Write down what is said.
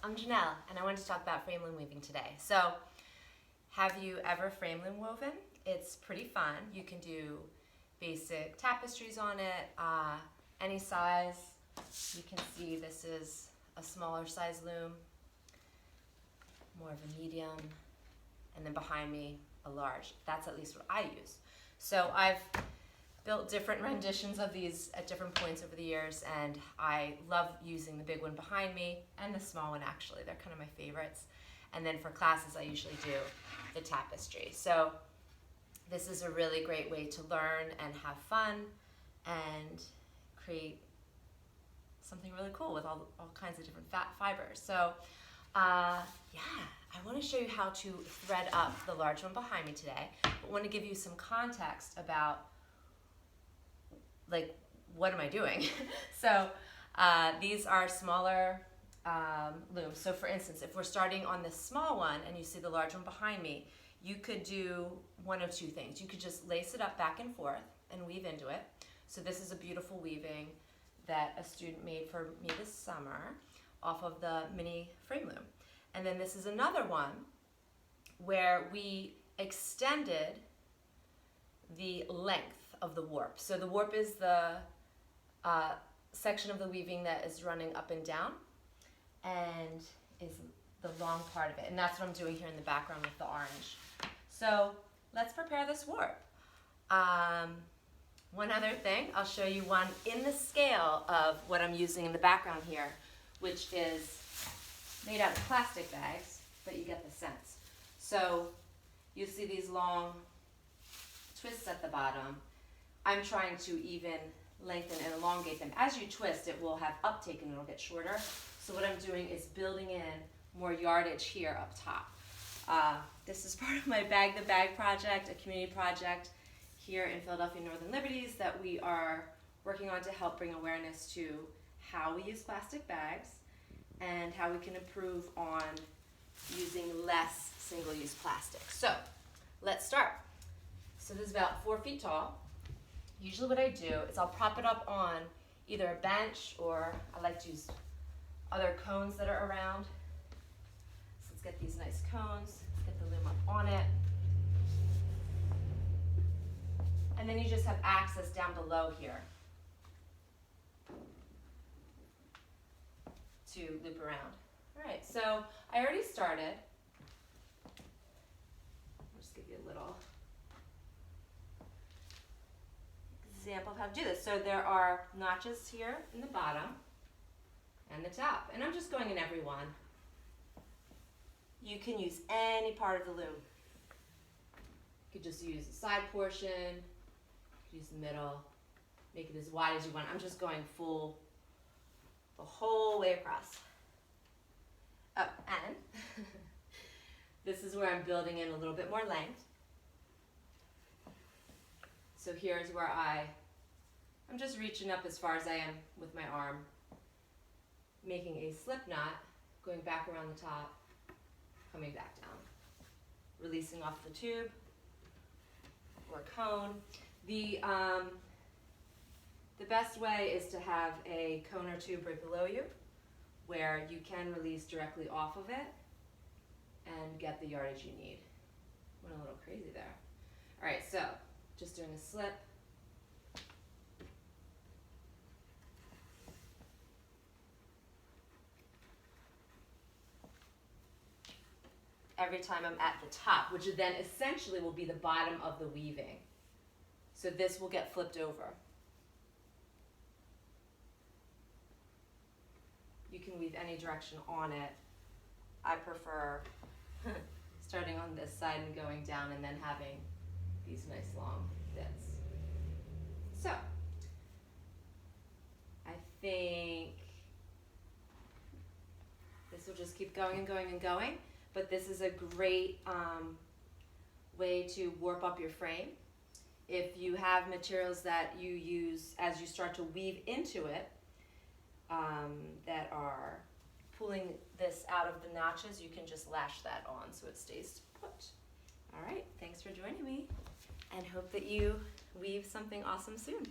I'm Janelle, and I wanted to talk about frame loom weaving today. So, have you ever frame loom woven? It's pretty fun. You can do basic tapestries on it, any size. You can see this is a smaller size loom, more of a medium, and then behind me, a large. That's at least what I use. So I've built different renditions of these at different points over the years, and I love using the big one behind me and the small one actually. They're kind of my favorites. And then for classes, I usually do the tapestry. So this is a really great way to learn and have fun and create something really cool with all kinds of different fibers. So yeah, I want to show you how to thread up the large one behind me today, but I want to give you some context about like, what am I doing? So these are smaller looms. So for instance, if we're starting on this small one and you see the large one behind me, you could do one of two things. You could just lace it up back and forth and weave into it. So this is a beautiful weaving that a student made for me this summer off of the mini frame loom. And then this is another one where we extended the length of the warp. So the warp is the section of the weaving that is running up and down and is the long part of it. And that's what I'm doing here in the background with the orange. So let's prepare this warp. One other thing, I'll show you one in the scale of what I'm using in the background here, which is made out of plastic bags, but you get the sense. So you see these long twists at the bottom. I'm trying to even lengthen and elongate them. As you twist, it will have uptake and it'll get shorter. So what I'm doing is building in more yardage here up top. This is part of my Bag the Bag project, a community project here in Philadelphia Northern Liberties that we are working on to help bring awareness to how we use plastic bags and how we can improve on using less single-use plastic. So let's start. So this is about 4 feet tall. Usually what I do is I'll prop it up on either a bench, or I like to use other cones that are around. So let's get these nice cones, get the loom up on it. And then you just have access down below here to loop around. All right, so I already started. I'll just give you a little example of how to do this. So there are notches here in the bottom and the top, and I'm just going in every one. You can use any part of the loom. You could just use the side portion, you could use the middle, make it as wide as you want. I'm just going full the whole way across. Oh, and this is where I'm building in a little bit more length. So here's where I'm just reaching up as far as I am with my arm, making a slip knot, going back around the top, coming back down, releasing off the tube or cone. The best way is to have a cone or tube right below you where you can release directly off of it and get the yardage you need. Went a little crazy there. All right, so just doing a slip. Every time I'm at the top, which then essentially will be the bottom of the weaving. So this will get flipped over. You can weave any direction on it. I prefer starting on this side and going down and then having these nice long bits. So I think this will just keep going and going and going, but this is a great way to warp up your frame. If you have materials that you use as you start to weave into it that are pulling this out of the notches, you can just lash that on so it stays put. All right, thanks for joining me, and hope that you weave something awesome soon.